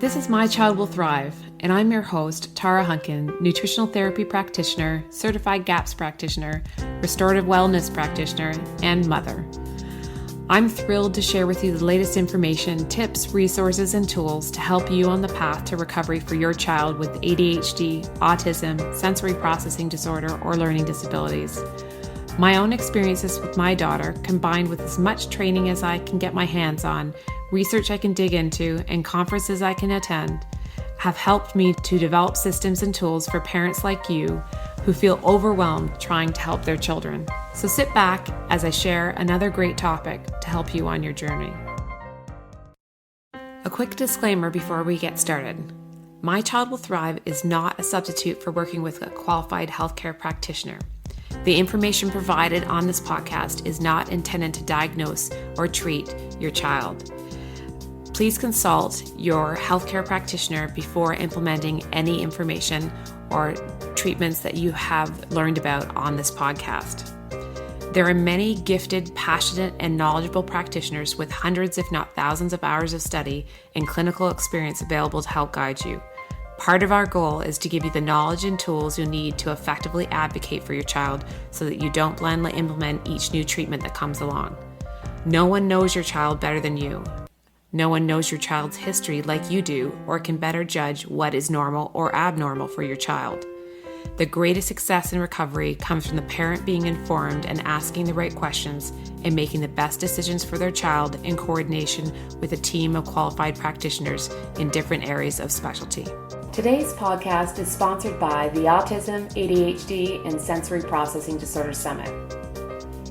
This is My Child Will Thrive, and I'm your host, Tara Hunkin, nutritional therapy practitioner, certified GAPS practitioner, restorative wellness practitioner, and mother. I'm thrilled to share with you the latest information, tips, resources, and tools to help you on the path to recovery for your child with ADHD, autism, sensory processing disorder, or learning disabilities. My own experiences with my daughter, combined with as much training as I can get my hands on, research I can dig into, and conferences I can attend, have helped me to develop systems and tools for parents like you who feel overwhelmed trying to help their children. So sit back as I share another great topic to help you on your journey. A quick disclaimer before we get started. My Child Will Thrive is not a substitute for working with a qualified healthcare practitioner. The information provided on this podcast is not intended to diagnose or treat your child. Please consult your healthcare practitioner before implementing any information or treatments that you have learned about on this podcast. There are many gifted, passionate, and knowledgeable practitioners with hundreds, if not thousands, of hours of study and clinical experience available to help guide you. Part of our goal is to give you the knowledge and tools you need to effectively advocate for your child so that you don't blindly implement each new treatment that comes along. No one knows your child better than you. No one knows your child's history like you do or can better judge what is normal or abnormal for your child. The greatest success in recovery comes from the parent being informed and asking the right questions and making the best decisions for their child in coordination with a team of qualified practitioners in different areas of specialty. Today's podcast is sponsored by the Autism, ADHD, and Sensory Processing Disorder Summit.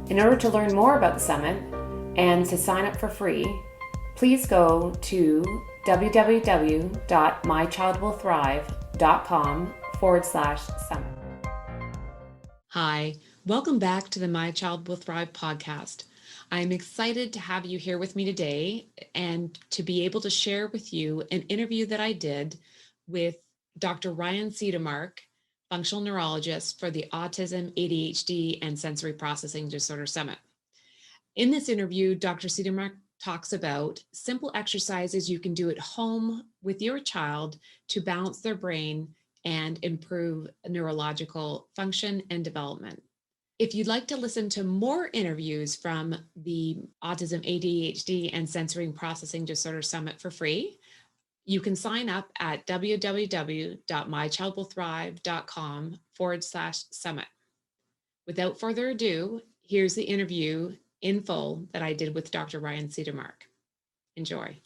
In order to learn more about the summit and to sign up for free, please go to www.mychildwillthrive.com/summit. Hi, welcome back to the My Child Will Thrive podcast. I'm excited to have you here with me today and to be able to share with you an interview that I did with Dr. Ryan Cedermark, functional neurologist for the Autism, ADHD, and Sensory Processing Disorder Summit. In this interview, Dr. Cedermark talks about simple exercises you can do at home with your child to balance their brain and improve neurological function and development. If you'd like to listen to more interviews from the Autism, ADHD, and Sensory Processing Disorder Summit for free, you can sign up at www.mychildwillthrive.com/summit. Without further ado, here's the interview in full that I did with Dr. Ryan Cedermark. Enjoy.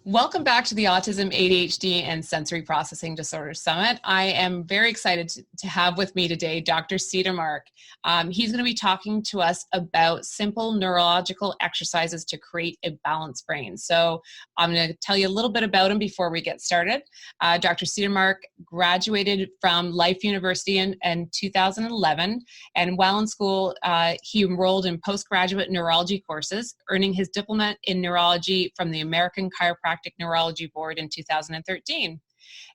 Welcome back to the Autism, ADHD, and Sensory Processing Disorder Summit. I am very excited to have with me today Dr. Cedermark. He's going to be talking to us about simple neurological exercises to create a balanced brain. So I'm going to tell you a little bit about him before we get started. Dr. Cedermark graduated from Life University in 2011, and while in school, he enrolled in postgraduate neurology courses, earning his diploma in neurology from the American Chiropractic Neurology Board in 2013.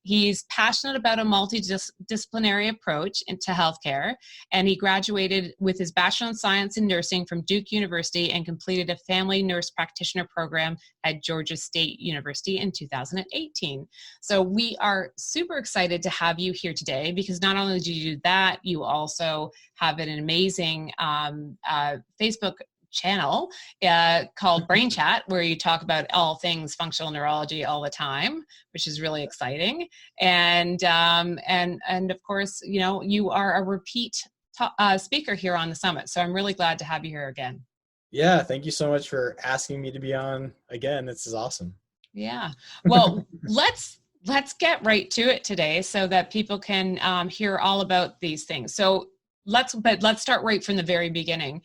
He's passionate about a multidisciplinary approach into healthcare, and he graduated with his Bachelor of Science in Nursing from Duke University and completed a family nurse practitioner program at Georgia State University in 2018. So we are super excited to have you here today because not only do you do that, you also have an amazing Facebook channel called Brain Chat, where you talk about all things functional neurology all the time, which is really exciting. And of course, you know, you are a repeat speaker here on the summit. So I'm really glad to have you here again. Yeah, thank you so much for asking me to be on again. This is awesome. Yeah. Well, let's get right to it today so that people can hear all about these things. So let's start right from the very beginning.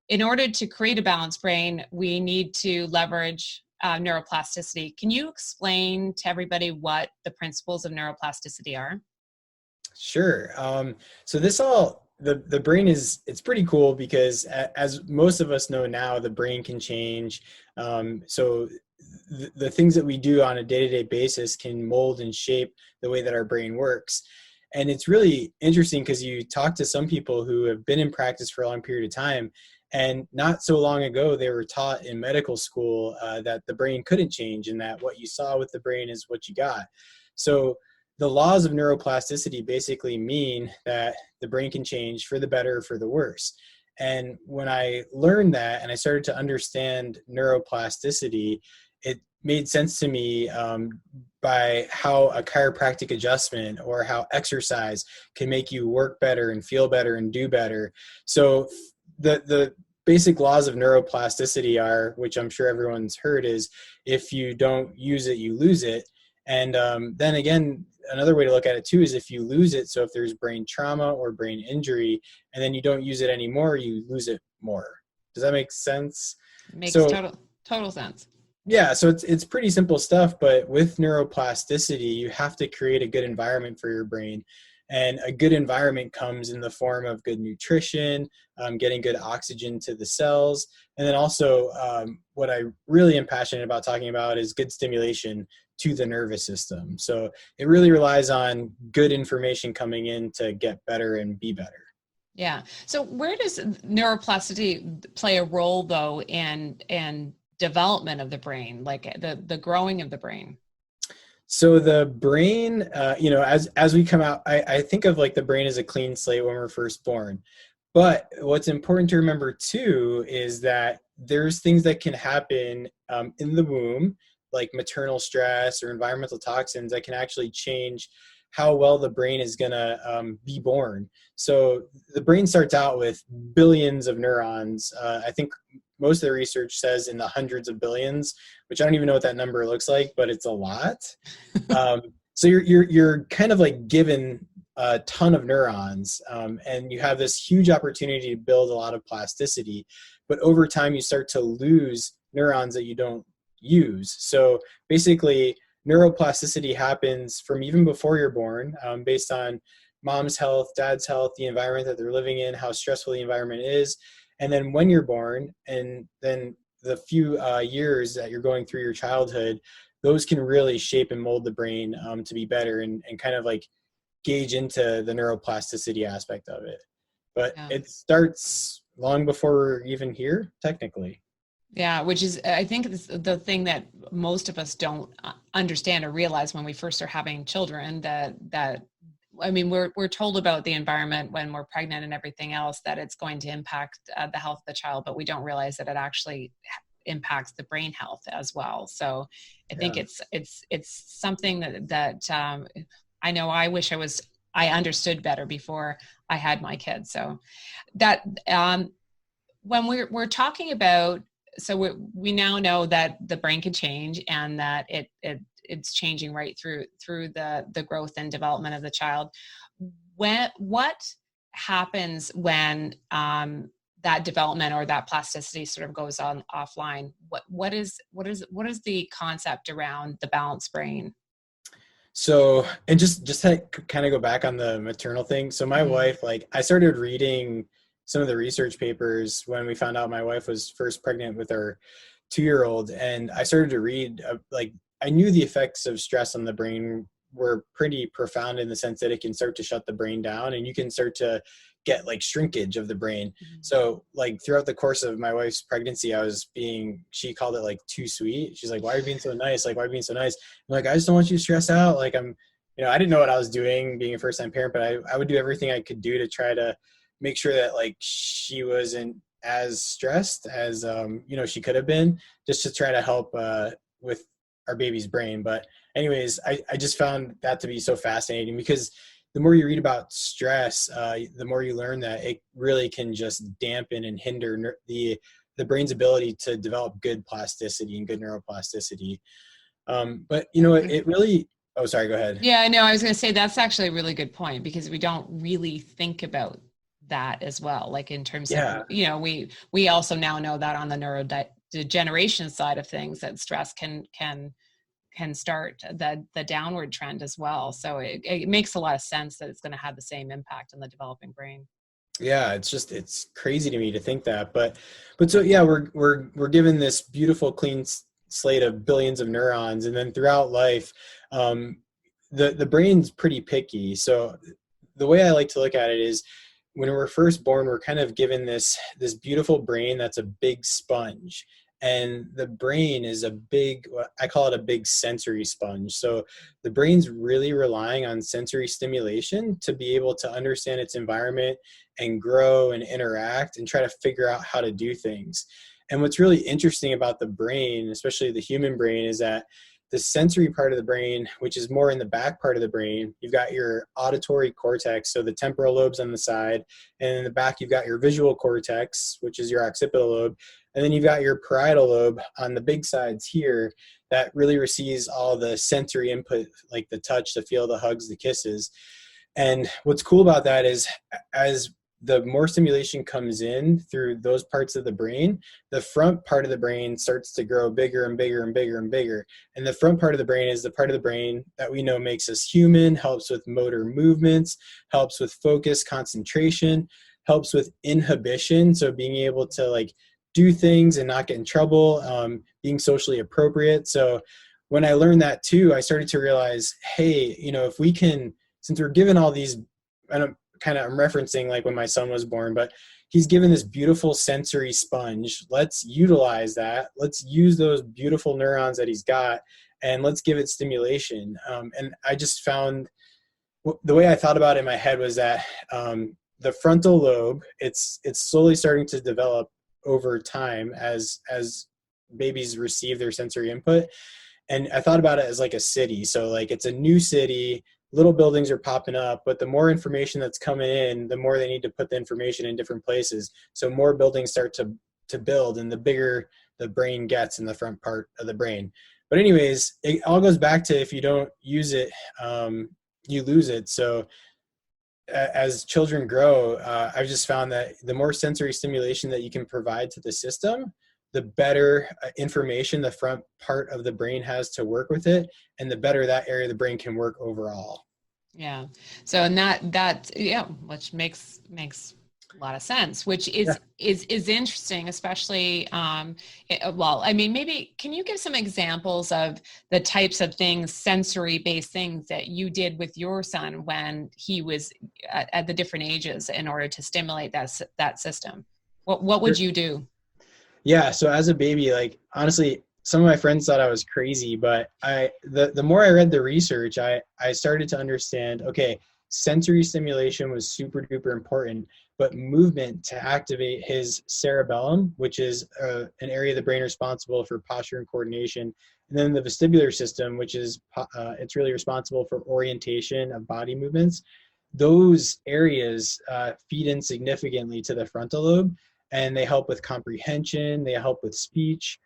In order to create a balanced brain, we need to leverage neuroplasticity. Can you explain to everybody what the principles of neuroplasticity are? Sure. So the brain it's pretty cool because as most of us know now, the brain can change. So the things that we do on a day-to-day basis can mold and shape the way that our brain works. And it's really interesting because you talk to some people who have been in practice for a long period of time, And not so long ago, they were taught in medical school that the brain couldn't change, and that what you saw with the brain is what you got. So the laws of neuroplasticity basically mean that the brain can change for the better or for the worse. And when I learned that and I started to understand neuroplasticity, it made sense to me by how a chiropractic adjustment or how exercise can make you work better and feel better and do better. So the basic laws of neuroplasticity are, which I'm sure everyone's heard, is if you don't use it, you lose it. And then again, another way to look at it too is if you lose it, so if there's brain trauma or brain injury, and then you don't use it anymore, you lose it more. Does that make sense? Makes So, total sense. yeah, so it's pretty simple stuff, but with neuroplasticity, you have to create a good environment for your brain. And a good environment comes in the form of good nutrition, getting good oxygen to the cells, and then also what I really am passionate about talking about is good stimulation to the nervous system. So it really relies on good information coming in to get better and be better. Yeah. So where does neuroplasticity play a role though in development of the brain, like the growing of the brain? So the brain, as we come out, I think of like the brain as a clean slate when we're first born. But what's important to remember too is that there's things that can happen in the womb, like maternal stress or environmental toxins, that can actually change how well the brain is going to be born. So the brain starts out with billions of neurons. I think most of the research says in the hundreds of billions, which I don't even know what that number looks like, but it's a lot. So you're kind of like given a ton of neurons, and you have this huge opportunity to build a lot of plasticity. But over time, you start to lose neurons that you don't use. So basically, neuroplasticity happens from even before you're born, based on mom's health, dad's health, the environment that they're living in, how stressful the environment is. And then when you're born, and then the few years that you're going through your childhood, those can really shape and mold the brain to be better and kind of like gauge into the neuroplasticity aspect of it. But Yeah. it starts long before we're even here, technically. Yeah, which is, I think, the thing that most of us don't understand or realize when we first are having children. That I mean, we're told about the environment when we're pregnant and everything else, that it's going to impact the health of the child, but we don't realize that it actually impacts the brain health as well. So I think it's something that I know I wish I understood better before I had my kids. So that when we're talking about, so we now know that the brain can change and that it's changing right through the growth and development of the child. What happens when that development or that plasticity sort of goes on offline? What is the concept around the balanced brain? So, and just to kind of go back on the maternal thing. So my wife, like, I started reading some of the research papers when we found out my wife was first pregnant with our 2-year-old. And I started to read, I knew the effects of stress on the brain were pretty profound in the sense that it can start to shut the brain down and you can start to get like shrinkage of the brain. So like throughout the course of my wife's pregnancy, she called it like too sweet. She's like, why are you being so nice? Like, why are you being so nice? I'm like, I just don't want you to stress out. Like I didn't know what I was doing being a first time parent, but I would do everything I could do to try to make sure that like she wasn't as stressed as, she could have been, just to try to help with our baby's brain. But anyways, I just found that to be so fascinating because the more you read about stress, the more you learn that it really can just dampen and hinder the brain's ability to develop good plasticity and good neuroplasticity. But it really, oh, sorry, go ahead. Yeah, no, I was going to say that's actually a really good point because we don't really think about that as well. Like in terms of, we also now know that on the neurodegeneration side of things, that stress can start the downward trend as well. So it makes a lot of sense that it's going to have the same impact on the developing brain. Yeah, it's crazy to me to think that, but so yeah, we're given this beautiful clean slate of billions of neurons, and then throughout life, the brain's pretty picky. So the way I like to look at it is when we're first born, we're kind of given this beautiful brain that's a big sponge. And the brain is a big, I call it a big sensory sponge. So the brain's really relying on sensory stimulation to be able to understand its environment and grow and interact and try to figure out how to do things. And what's really interesting about the brain, especially the human brain, is that the sensory part of the brain, which is more in the back part of the brain, you've got your auditory cortex, so the temporal lobes on the side, and in the back you've got your visual cortex, which is your occipital lobe, and then you've got your parietal lobe on the big sides here that really receives all the sensory input, like the touch, the feel, the hugs, the kisses. And what's cool about that is as the more stimulation comes in through those parts of the brain, the front part of the brain starts to grow bigger and bigger and bigger and bigger. And the front part of the brain is the part of the brain that we know makes us human, helps with motor movements, helps with focus, concentration, helps with inhibition. So being able to like do things and not get in trouble, being socially appropriate. So when I learned that too, I started to realize, hey, you know, if we can, since we're given all these, I'm referencing like when my son was born, but he's given this beautiful sensory sponge. Let's utilize that. Let's use those beautiful neurons that he's got, and let's give it stimulation. And I just found the way I thought about it in my head was that the frontal lobe, it's slowly starting to develop over time as babies receive their sensory input. And I thought about it as like a city. So like it's a new city, little buildings are popping up, but the more information that's coming in, the more they need to put the information in different places. So more buildings start to build, and the bigger the brain gets in the front part of the brain. But anyways, it all goes back to if you don't use it, you lose it. So as children grow, I've just found that the more sensory stimulation that you can provide to the system, the better information the front part of the brain has to work with it, and the better that area of the brain can work overall. Yeah. So, and that which makes a lot of sense, which is interesting, especially, well, I mean, maybe can you give some examples of the types of things, sensory based things that you did with your son when he was at the different ages in order to stimulate that system? What would you do? Yeah. So as a baby, like honestly, some of my friends thought I was crazy, but the more I read the research, I started to understand, okay, sensory stimulation was super duper important, but movement to activate his cerebellum, which is an area of the brain responsible for posture and coordination. And then the vestibular system, which is, it's really responsible for orientation of body movements. Those areas feed in significantly to the frontal lobe, and they help with comprehension, they help with speech.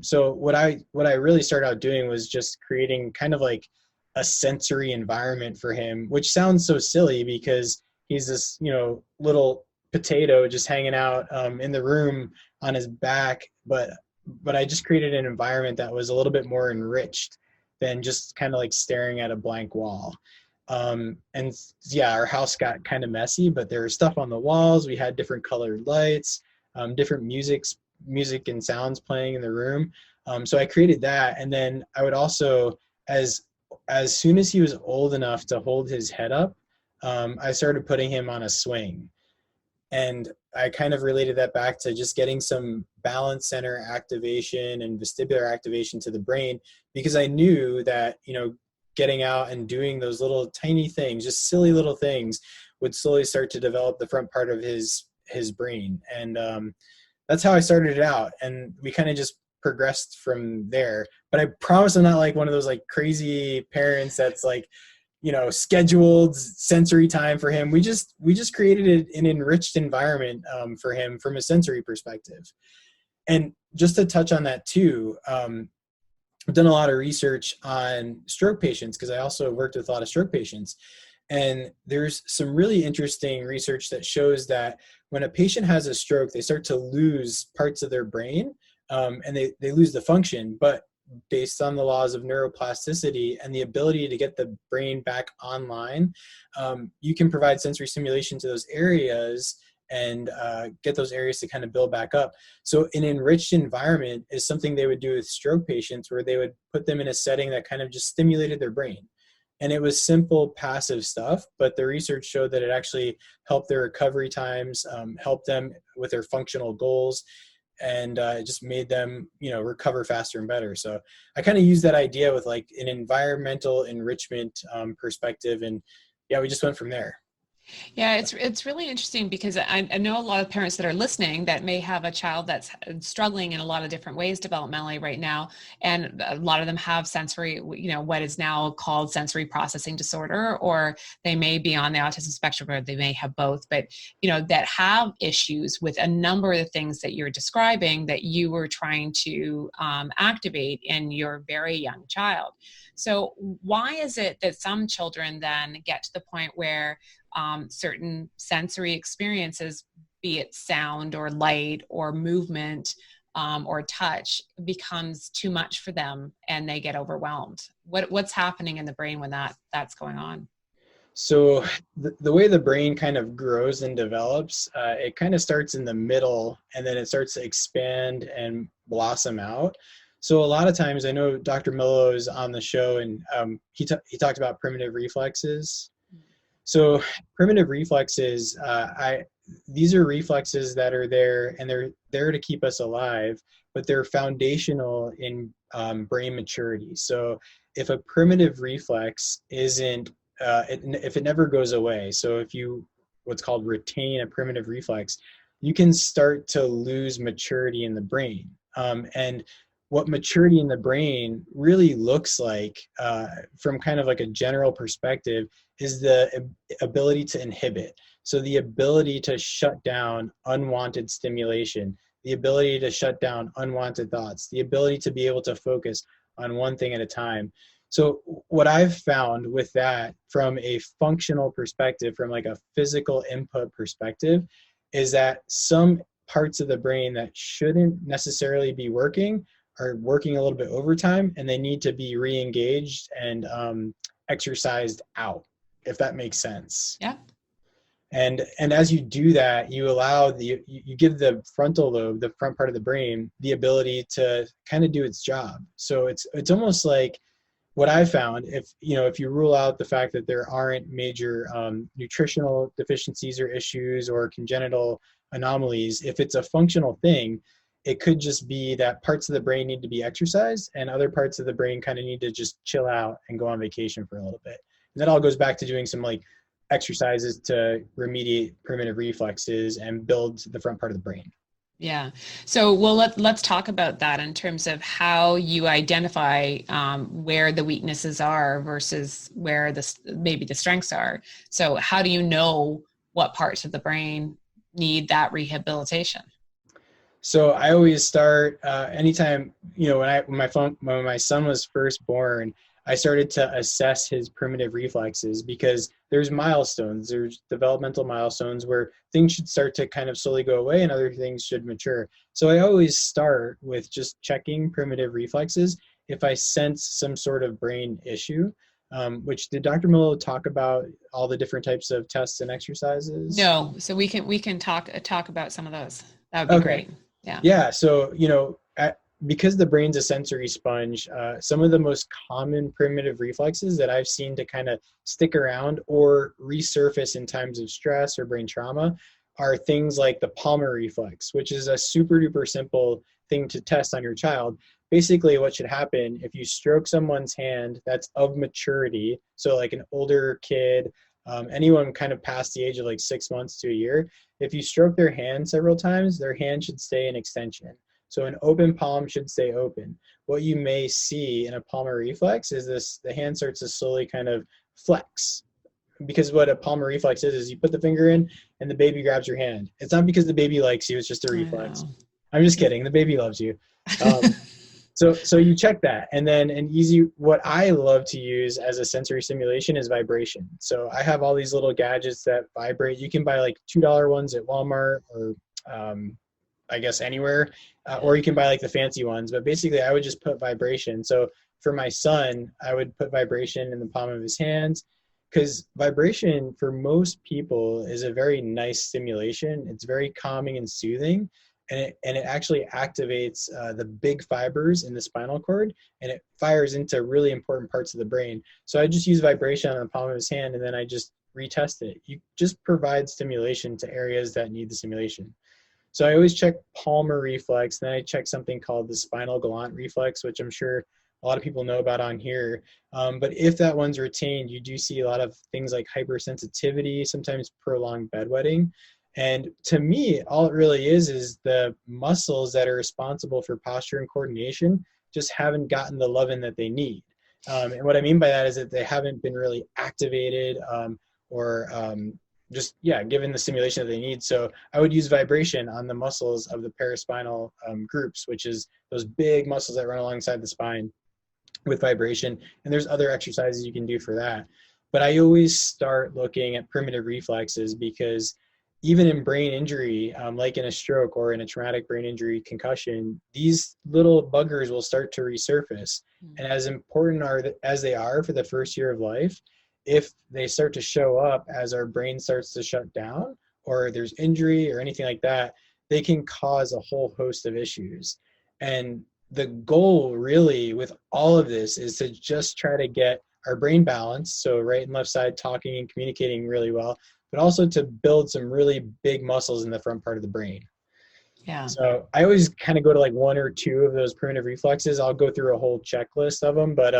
So what I really started out doing was just creating kind of like a sensory environment for him, which sounds so silly because he's this, you know, little potato just hanging out in the room on his back. But I just created an environment that was a little bit more enriched than just kind of like staring at a blank wall. And yeah, our house got kind of messy, but there was stuff on the walls. We had different colored lights, different music and sounds playing in the room. So I created that. And then I would also, as soon as he was old enough to hold his head up, I started putting him on a swing. And I kind of related that back to just getting some balance center activation and vestibular activation to the brain, because I knew that, you know, getting out and doing those little tiny things, just silly little things, would slowly start to develop the front part of his brain. And that's how I started it out. And we kind of just progressed from there. But I promise I'm not like one of those like crazy parents that's like, you know, scheduled sensory time for him. We just created an enriched environment for him from a sensory perspective. And just to touch on that too, I've done a lot of research on stroke patients because I also worked with a lot of stroke patients. And there's some really interesting research that shows that when a patient has a stroke, they start to lose parts of their brain, and they lose the function. But based on the laws of neuroplasticity and the ability to get the brain back online, you can provide sensory stimulation to those areas and get those areas to kind of build back up. So an enriched environment is something they would do with stroke patients, where they would put them in a setting that kind of just stimulated their brain. And it was simple passive stuff, but the research showed that it actually helped their recovery times, helped them with their functional goals, and it just made them, recover faster and better. So I kind of use that idea with like an environmental enrichment perspective, and yeah, we just went from there. Yeah, it's really interesting because I know a lot of parents that are listening that may have a child that's struggling in a lot of different ways developmentally right now, and a lot of them have sensory, what is now called sensory processing disorder, or they may be on the autism spectrum, or they may have both, but that have issues with a number of the things that you're describing that you were trying to activate in your very young child. So why is it that some children then get to the point where certain sensory experiences, be it sound or light or movement or touch, becomes too much for them and they get overwhelmed? What's happening in the brain when that's going on? So the way the brain kind of grows and develops, it kind of starts in the middle and then it starts to expand and blossom out. So a lot of times, I know Dr. Millo is on the show, and he talked about primitive reflexes. So primitive reflexes, these are reflexes that are there, and they're there to keep us alive, but they're foundational in brain maturity. So if a primitive reflex isn't, if it never goes away, so if you what's called retain a primitive reflex, you can start to lose maturity in the brain. And what maturity in the brain really looks like, from kind of like a general perspective, is the ability to inhibit. So the ability to shut down unwanted stimulation, the ability to shut down unwanted thoughts, the ability to be able to focus on one thing at a time. So what I've found with that from a functional perspective, from like a physical input perspective, is that some parts of the brain that shouldn't necessarily be working are working a little bit overtime, and they need to be re-engaged and exercised out, if that makes sense. Yeah. And as you do that, you allow you give the frontal lobe, the front part of the brain, the ability to kind of do its job. So it's almost like what I found, if you rule out the fact that there aren't major nutritional deficiencies or issues or congenital anomalies, if it's a functional thing, it could just be that parts of the brain need to be exercised and other parts of the brain kind of need to just chill out and go on vacation for a little bit. And that all goes back to doing some like exercises to remediate primitive reflexes and build the front part of the brain. Yeah. So, well, let's talk about that in terms of how you identify where the weaknesses are versus where maybe the strengths are. So how do you know what parts of the brain need that rehabilitation? So I always start anytime, when my son was first born, I started to assess his primitive reflexes, because there's developmental milestones where things should start to kind of slowly go away and other things should mature. So I always start with just checking primitive reflexes if I sense some sort of brain issue. Which, did Dr. Millo talk about all the different types of tests and exercises? No. So we can talk about some of those. That would be great. Yeah. Yeah. So, because the brain's a sensory sponge, some of the most common primitive reflexes that I've seen to kind of stick around or resurface in times of stress or brain trauma are things like the palmar reflex, which is a super duper simple thing to test on your child. Basically, what should happen if you stroke someone's hand that's of maturity, so like an older kid, anyone kind of past the age of like 6 months to a year, if you stroke their hand several times, their hand should stay in extension. So an open palm should stay open. What you may see in a palmar reflex is the hand starts to slowly kind of flex. Because what a palmar reflex is you put the finger in and the baby grabs your hand. It's not because the baby likes you, it's just a reflex. I'm just kidding. The baby loves you. So you check that. And then what I love to use as a sensory stimulation is vibration. So I have all these little gadgets that vibrate. You can buy like $2 ones at Walmart or I guess anywhere, or you can buy like the fancy ones, but basically I would just put vibration. So for my son, I would put vibration in the palm of his hands, because vibration for most people is a very nice stimulation. It's very calming and soothing. and it actually activates the big fibers in the spinal cord, and it fires into really important parts of the brain. So I just use vibration on the palm of his hand, and then I just retest it. You just provide stimulation to areas that need the stimulation. So I always check palmar reflex, then I check something called the spinal galant reflex, which I'm sure a lot of people know about on here. But if that one's retained, you do see a lot of things like hypersensitivity, sometimes prolonged bedwetting. And to me, all it really is the muscles that are responsible for posture and coordination just haven't gotten the loving that they need. And what I mean by that is that they haven't been really activated or just, yeah, given the stimulation that they need. So I would use vibration on the muscles of the paraspinal groups, which is those big muscles that run alongside the spine with vibration. And there's other exercises you can do for that. But I always start looking at primitive reflexes, because even in brain injury, like in a stroke or in a traumatic brain injury concussion, these little buggers will start to resurface. And as important as they are for the first year of life, if they start to show up as our brain starts to shut down, or there's injury or anything like that, they can cause a whole host of issues. And the goal really with all of this is to just try to get our brain balanced, so right and left side talking and communicating really well, but also to build some really big muscles in the front part of the brain. Yeah. So I always kind of go to like one or two of those primitive reflexes. I'll go through a whole checklist of them, but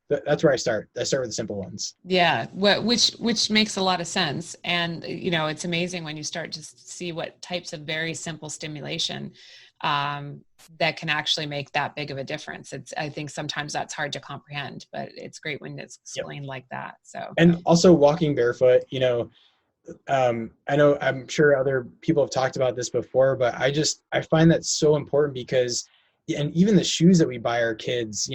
that's where I start. I start with the simple ones. Yeah, which makes a lot of sense. And, it's amazing when you start to see what types of very simple stimulation that can actually make that big of a difference. I think sometimes that's hard to comprehend, but it's great when it's explained like that. So, and also walking barefoot, I know, I'm sure other people have talked about this before, but I find that so important because, and even the shoes that we buy our kids,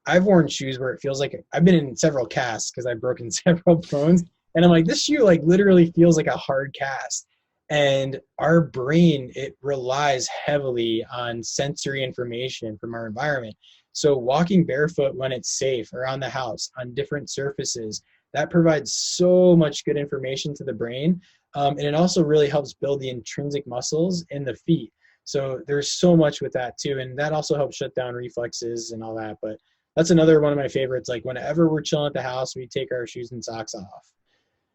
I've worn shoes where it feels like I've been in several casts because I've broken several bones, and I'm like, this shoe like literally feels like a hard cast. And our brain, it relies heavily on sensory information from our environment. So walking barefoot when it's safe around the house on different surfaces, that provides so much good information to the brain. And it also really helps build the intrinsic muscles in the feet. So there's so much with that too. And that also helps shut down reflexes and all that. But that's another one of my favorites. Like whenever we're chilling at the house, we take our shoes and socks off.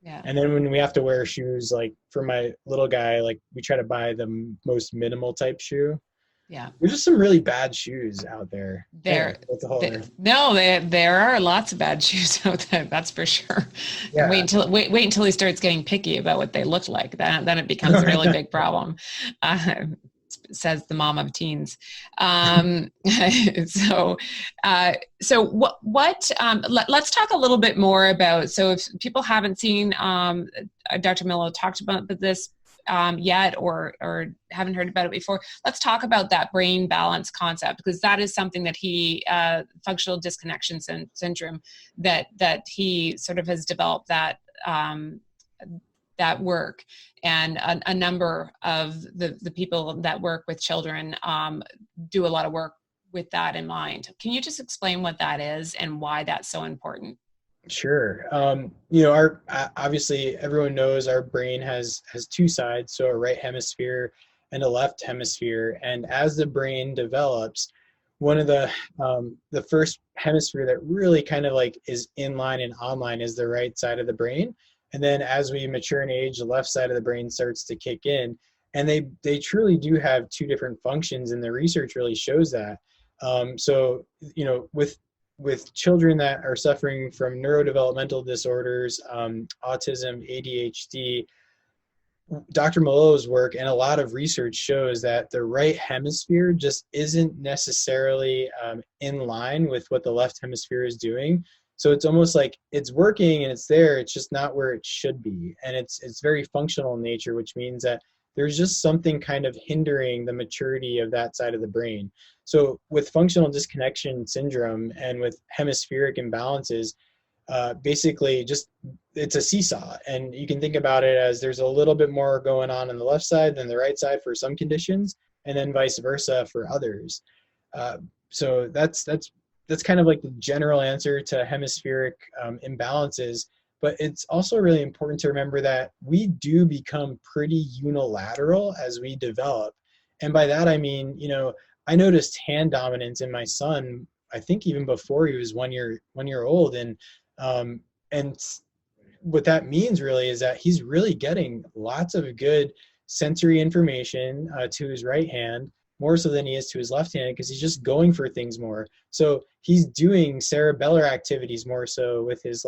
Yeah. And then when we have to wear shoes, like for my little guy, like we try to buy the most minimal type shoe. Yeah. There's just some really bad shoes out there. There are lots of bad shoes out there. That's for sure. Yeah. Wait until he starts getting picky about what they look like. Then it becomes a really big problem. Says the mom of teens. So let's talk a little bit more about, so if people haven't seen Dr. Milo talked about this yet or haven't heard about it before, let's talk about that brain balance concept, because that is something that he functional disconnection syndrome that he sort of has developed that work, and a number of the people that work with children do a lot of work with that in mind. Can you just explain what that is and why that's so important? Sure. Obviously everyone knows our brain has two sides, so a right hemisphere and a left hemisphere. And as the brain develops, one of the first hemisphere that really kind of like is in line and online is the right side of the brain. And then as we mature in age, the left side of the brain starts to kick in. And they truly do have two different functions, and the research really shows that. So, with children that are suffering from neurodevelopmental disorders, autism, ADHD, Dr. Malot's work and a lot of research shows that the right hemisphere just isn't necessarily in line with what the left hemisphere is doing. So it's almost like it's working and it's there, it's just not where it should be. And it's very functional in nature, which means that there's just something kind of hindering the maturity of that side of the brain. So with functional disconnection syndrome and with hemispheric imbalances, basically just it's a seesaw. And you can think about it as there's a little bit more going on the left side than the right side for some conditions, and then vice versa for others. So that's kind of like the general answer to hemispheric imbalances. But it's also really important to remember that we do become pretty unilateral as we develop. And by that, I mean, I noticed hand dominance in my son, I think even before he was 1 year old. Um, and what that means really is that he's really getting lots of good sensory information to his right hand, more so than he is to his left hand, because he's just going for things more. So he's doing cerebellar activities more so with his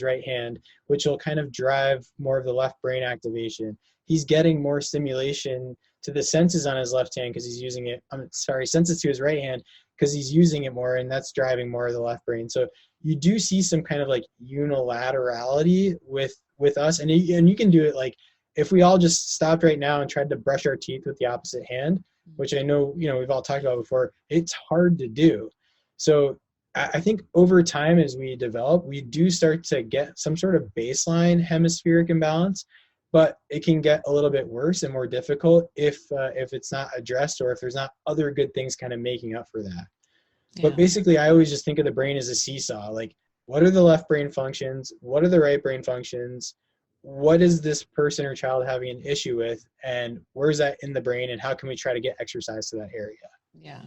right hand, which will kind of drive more of the left brain activation. He's getting more stimulation to the senses on his left hand because he's using it. Senses to his right hand because he's using it more, and that's driving more of the left brain. So you do see some kind of like unilaterality with us, and you can do it like if we all just stopped right now and tried to brush our teeth with the opposite hand, which I know we've all talked about before. It's hard to do. So I think over time, as we develop, we do start to get some sort of baseline hemispheric imbalance, but it can get a little bit worse and more difficult if it's not addressed, or if there's not other good things kind of making up for that. Yeah. But basically, I always just think of the brain as a seesaw. Like, what are the left brain functions? What are the right brain functions? What is this person or child having an issue with? And where's that in the brain? And how can we try to get exercise to that area? Yeah.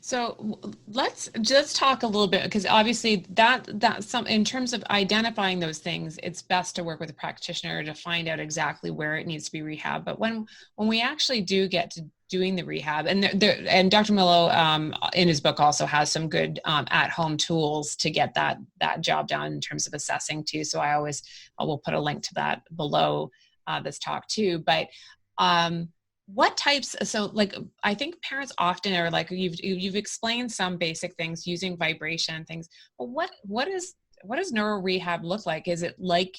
So let's just talk a little bit, because obviously that's some, in terms of identifying those things, it's best to work with a practitioner to find out exactly where it needs to be rehab. But when we actually do get to doing the rehab, and Dr. Millo in his book also has some good at-home tools to get that job done in terms of assessing too. So I will put a link to that below this talk too. But what types, so like, I think parents often are like, you've explained some basic things using vibration things, but what does neuro rehab look like? Is it like,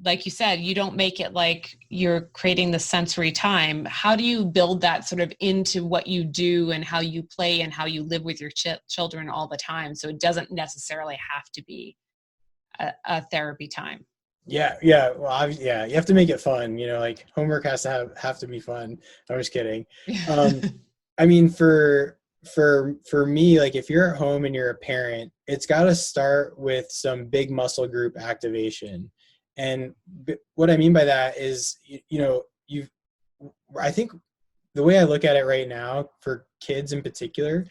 like you said, you don't make it like you're creating the sensory time. How do you build that sort of into what you do and how you play and how you live with your children all the time? So it doesn't necessarily have to be a therapy time. Yeah. Well, you have to make it fun. Like homework has to have to be fun. I'm just kidding. I mean, for me, like if you're at home and you're a parent, it's got to start with some big muscle group activation. And what I mean by that is, I think the way I look at it right now for kids in particular,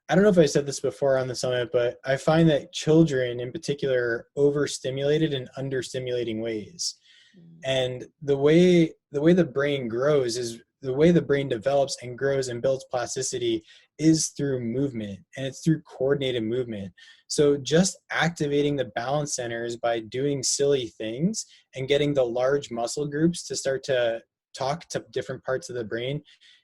I don't know if I said this before on the summit, but I find that children in particular are overstimulated in understimulating ways. And the way the brain grows is the way the brain develops and grows and builds plasticity is through movement, and it's through coordinated movement. So just activating the balance centers by doing silly things and getting the large muscle groups to start to talk to different parts of the brain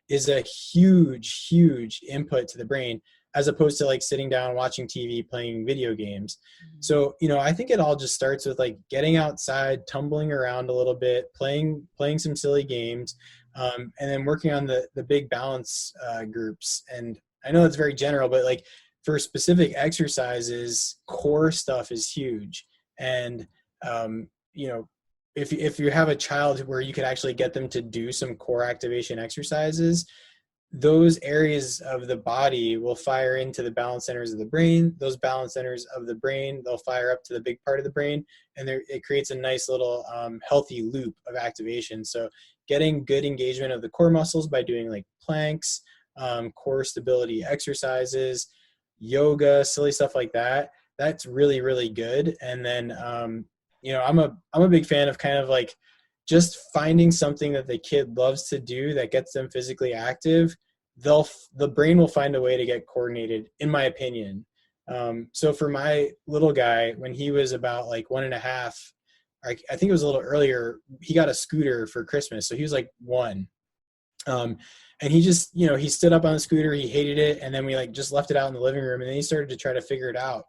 is a huge, huge input to the brain, as opposed to like sitting down, watching TV, playing video games. So, I think it all just starts with like getting outside, tumbling around a little bit, playing some silly games, and then working on the big balance groups. And I know it's very general, but like for specific exercises, core stuff is huge. And, if you have a child where you could actually get them to do some core activation exercises, those areas of the body will fire into the balance centers of the brain. Those balance centers of the brain, they'll fire up to the big part of the brain, and it creates a nice little healthy loop of activation. So getting good engagement of the core muscles by doing like planks, core stability exercises, yoga, silly stuff like that, that's really, really good. And then, I'm a big fan of kind of like just finding something that the kid loves to do that gets them physically active. The brain will find a way to get coordinated, in my opinion. So for my little guy, when he was about like 1.5, I think it was a little earlier, he got a scooter for Christmas. So he was like 1. And he just, he stood up on the scooter, he hated it. And then we like just left it out in the living room, and then he started to try to figure it out.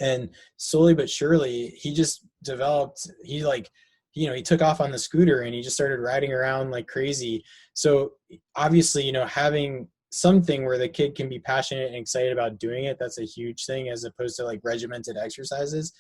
And slowly but surely he just developed, he took off on the scooter and he just started riding around like crazy. So obviously, having something where the kid can be passionate and excited about doing it, that's a huge thing, as opposed to like regimented exercises.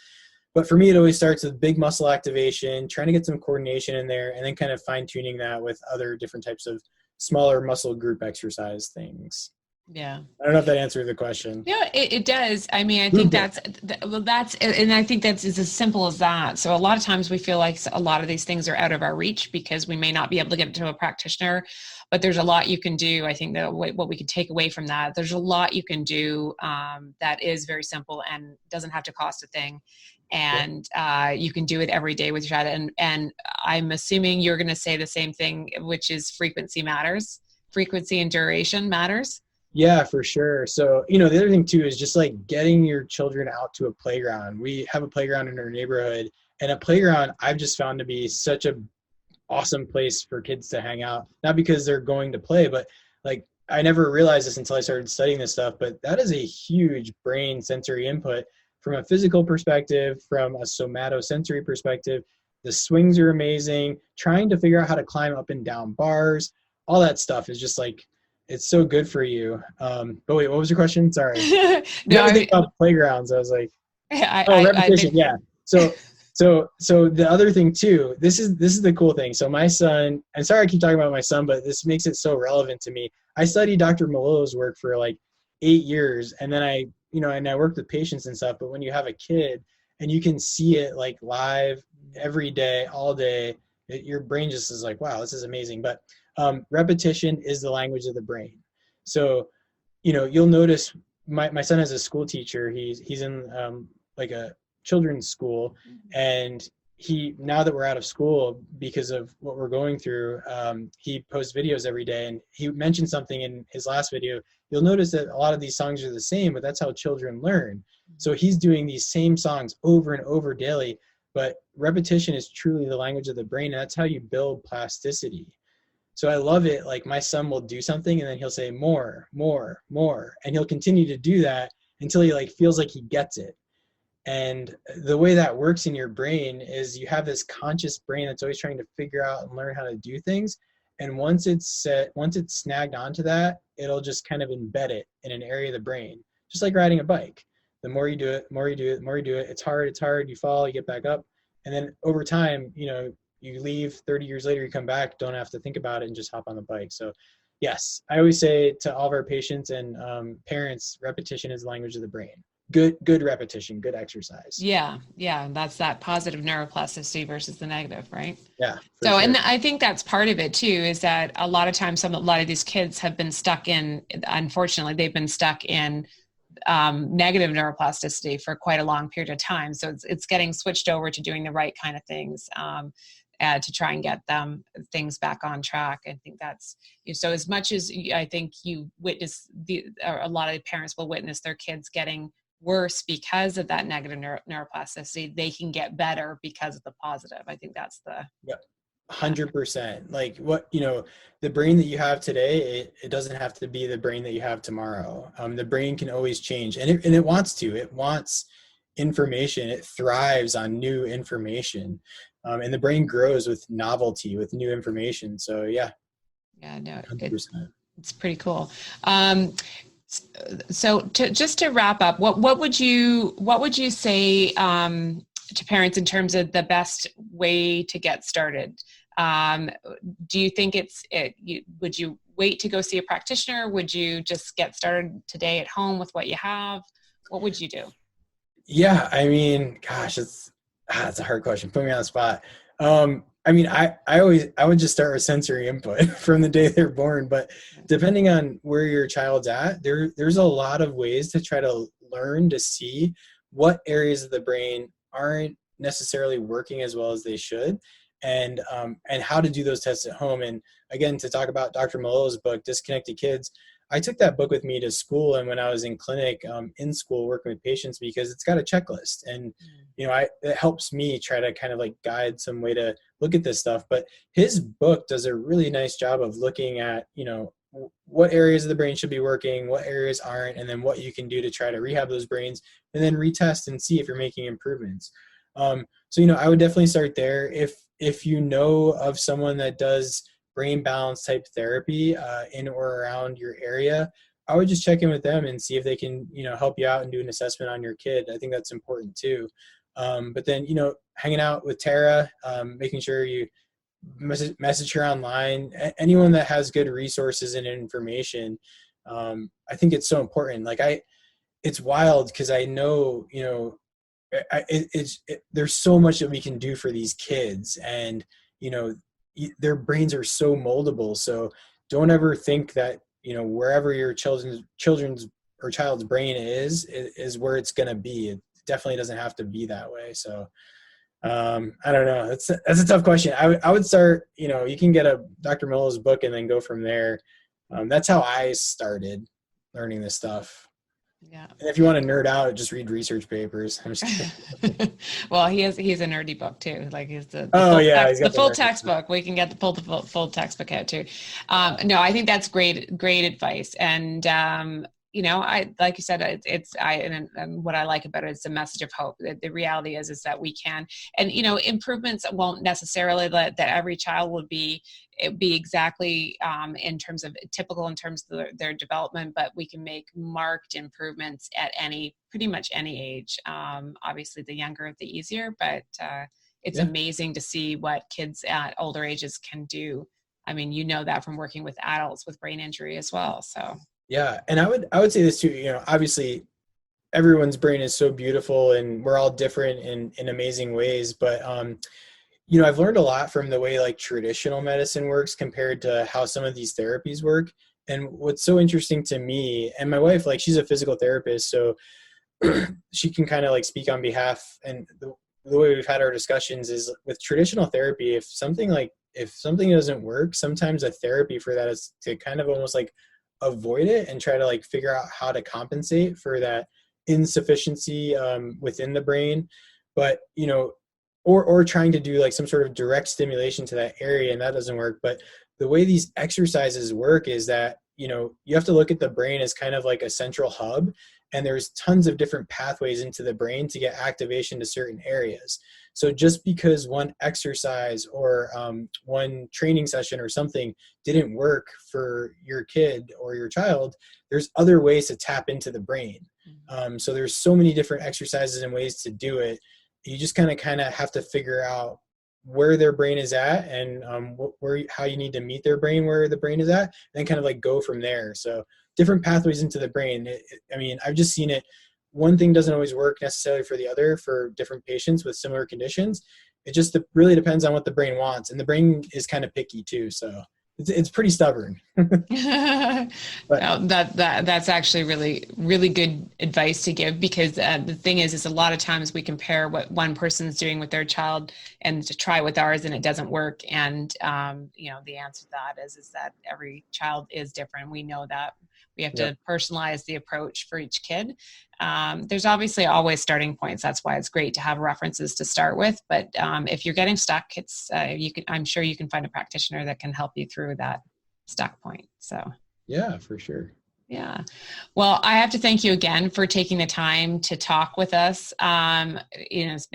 But for me, it always starts with big muscle activation, trying to get some coordination in there, and then kind of fine tuning that with other different types of smaller muscle group exercise things. Yeah. I don't know if that answered the question. No, it does. I mean, I think Rubric. and I think that's as simple as that. So a lot of times we feel like a lot of these things are out of our reach because we may not be able to get to a practitioner, but there's a lot you can do. I think that what we can take away from that, there's a lot you can do that is very simple and doesn't have to cost a thing. And you can do it every day with your child. And I'm assuming you're going to say the same thing, which is frequency matters. Frequency and duration matters. Yeah, for sure. So, the other thing too is just like getting your children out to a playground. We have a playground in our neighborhood, and a playground I've just found to be such a awesome place for kids to hang out. Not because they're going to play, but like I never realized this until I started studying this stuff, but that is a huge brain sensory input from a physical perspective, from a somatosensory perspective. The swings are amazing. Trying to figure out how to climb up and down bars, all that stuff is just like, it's so good for you. But wait, what was your question? Sorry. No, Never think about playgrounds. I was like, repetition. Yeah. So the other thing too, this is the cool thing. So my son, and sorry I keep talking about my son, but this makes it so relevant to me. I studied Dr. Malolo's work for like 8 years, and then I worked with patients and stuff. But when you have a kid and you can see it like live every day, all day, your brain just is like, wow, this is amazing. But repetition is the language of the brain. So, you'll notice my son has a school teacher. He's in like a children's school, and now that we're out of school because of what we're going through, he posts videos every day, and he mentioned something in his last video. You'll notice that a lot of these songs are the same, but that's how children learn. So he's doing these same songs over and over daily, but repetition is truly the language of the brain, and that's how you build plasticity. So I love it. Like my son will do something and then he'll say more, more, more. And he'll continue to do that until he like feels like he gets it. And the way that works in your brain is you have this conscious brain that's always trying to figure out and learn how to do things. And once it's snagged onto that, it'll just kind of embed it in an area of the brain, just like riding a bike. The more you do it, the more you do it, the more you do it, it's hard, you fall, you get back up. And then over time, you leave 30 years later, you come back, don't have to think about it and just hop on the bike. So yes, I always say to all of our patients and parents, repetition is the language of the brain. Good repetition, good exercise. Yeah. That's that positive neuroplasticity versus the negative, right? Yeah. So, sure. and I think that's part of it too, is that a lot of times a lot of these kids have been stuck in, unfortunately, they've been stuck in negative neuroplasticity for quite a long period of time. So it's getting switched over to doing the right kind of things. To try and get them things back on track. I think that's, so as much as I think you witness or a lot of parents will witness their kids getting worse because of that negative neuroplasticity, they can get better because of the positive. I think that's the... Yeah. 100%. Like the brain that you have today, it doesn't have to be the brain that you have tomorrow. The brain can always change, and it wants to. It wants information. It thrives on new information. And the brain grows with novelty, with new information. So yeah. Yeah, no, 100%. It's pretty cool. So just to wrap up, what would you say to parents in terms of the best way to get started? Do you think would you wait to go see a practitioner? Would you just get started today at home with what you have? What would you do? Yeah, I mean, gosh, it's a hard question. Put me on the spot. I mean, I would just start with sensory input from the day they're born, but depending on where your child's at, there's a lot of ways to try to learn to see what areas of the brain aren't necessarily working as well as they should, and how to do those tests at home. And again, to talk about Dr. Malolo's book, Disconnected Kids, I took that book with me to school, and when I was in clinic, in school working with patients, because it's got a checklist, and it helps me try to kind of like guide some way to look at this stuff. But his book does a really nice job of looking at what areas of the brain should be working, what areas aren't, and then what you can do to try to rehab those brains, and then retest and see if you're making improvements. So I would definitely start there. If you know of someone that does brain balance type therapy in or around your area, I would just check in with them and see if they can, help you out and do an assessment on your kid. I think that's important too. But then, hanging out with Tara, making sure you message her online, anyone that has good resources and information, I think it's so important. Like it's wild because I know, there's so much that we can do for these kids, and their brains are so moldable. So don't ever think that wherever your children's or child's brain is where it's going to be. It definitely doesn't have to be that way. So I don't know. That's a tough question. I would start. You can get a Dr. Miller's book and then go from there. That's how I started learning this stuff. Yeah. And if you want to nerd out, just read research papers. I'm just kidding. Well, he's a nerdy book too. Like he's the full textbook. We can get the full textbook out too. No, I think that's great advice. And I, like you said, and what I like about it is the message of hope. The reality is that we can, and improvements won't necessarily that every child will be exactly typical in terms of their development, but we can make marked improvements at pretty much any age. Obviously the younger, the easier, but it's amazing to see what kids at older ages can do. I mean, that from working with adults with brain injury as well. So. Yeah. And I would say this too, obviously everyone's brain is so beautiful and we're all different in amazing ways. But, I've learned a lot from the way like traditional medicine works compared to how some of these therapies work. And what's so interesting to me and my wife, like she's a physical therapist, so she can kind of like speak on behalf. And the way we've had our discussions is with traditional therapy, if something doesn't work, sometimes a therapy for that is to kind of almost like avoid it and try to like figure out how to compensate for that insufficiency within the brain. But or trying to do like some sort of direct stimulation to that area, and that doesn't work. But the way these exercises work is that you have to look at the brain as kind of like a central hub, and there's tons of different pathways into the brain to get activation to certain areas. So just because one exercise or one training session or something didn't work for your kid or your child, there's other ways to tap into the brain. So there's so many different exercises and ways to do it. You just kind of have to figure out where their brain is at and how you need to meet their brain where the brain is at, and then kind of like go from there. So different pathways into the brain. I've just seen it. One thing doesn't always work necessarily for the other for different patients with similar conditions. It just really depends on what the brain wants, and the brain is kind of picky too. So it's pretty stubborn. But that's actually really, really good advice to give, because the thing is a lot of times we compare what one person's doing with their child and to try with ours, and it doesn't work. And the answer to that is that every child is different. We know that. We have to personalize the approach for each kid. There's obviously always starting points. That's why it's great to have references to start with. But if you're getting stuck, I'm sure you can find a practitioner that can help you through that stuck point. So. Yeah, for sure. Yeah. Well, I have to thank you again for taking the time to talk with us. It's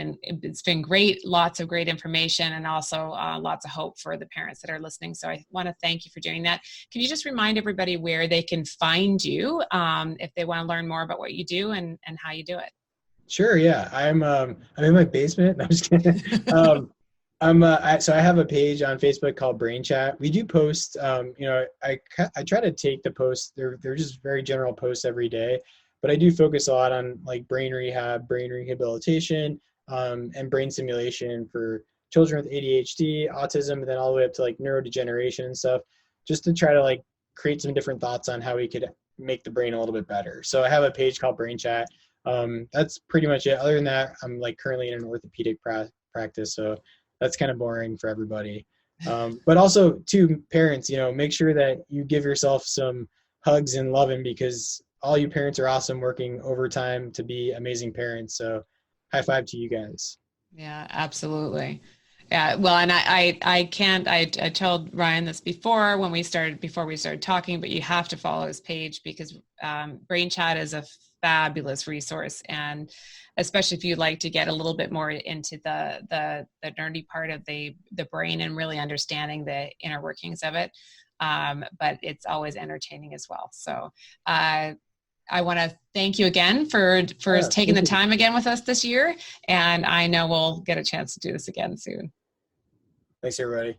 been great, lots of great information, and also lots of hope for the parents that are listening. So I want to thank you for doing that. Can you just remind everybody where they can find you if they want to learn more about what you do and how you do it? Sure. Yeah. I'm in my basement. No, I'm just kidding. So I have a page on Facebook called Brain Chat. We do post, I try to take the posts. They're just very general posts every day, but I do focus a lot on like brain rehab, brain rehabilitation, and brain stimulation for children with ADHD, autism, and then all the way up to like neurodegeneration and stuff, just to try to like create some different thoughts on how we could make the brain a little bit better. So I have a page called Brain Chat. That's pretty much it. Other than that, I'm like currently in an orthopedic practice. So that's kind of boring for everybody. But also to parents, make sure that you give yourself some hugs and loving, because all you parents are awesome working overtime to be amazing parents. So high five to you guys. Yeah, absolutely. Yeah. Well, and I told Ryan this before we started talking, but you have to follow his page, because Brain Chat is a fabulous resource, and especially if you'd like to get a little bit more into the nerdy part of the brain and really understanding the inner workings of it. But it's always entertaining as well. So I want to thank you again for taking the time again with us this year. And I know we'll get a chance to do this again soon. Thanks, everybody.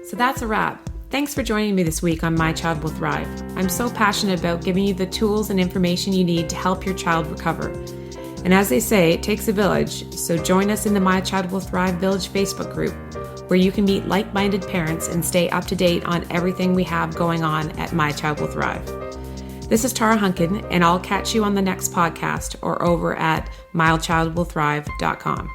So that's a wrap. Thanks for joining me this week on My Child Will Thrive. I'm so passionate about giving you the tools and information you need to help your child recover. And as they say, it takes a village, so join us in the My Child Will Thrive Village Facebook group, where you can meet like-minded parents and stay up to date on everything we have going on at My Child Will Thrive. This is Tara Hunkin, and I'll catch you on the next podcast or over at mychildwillthrive.com.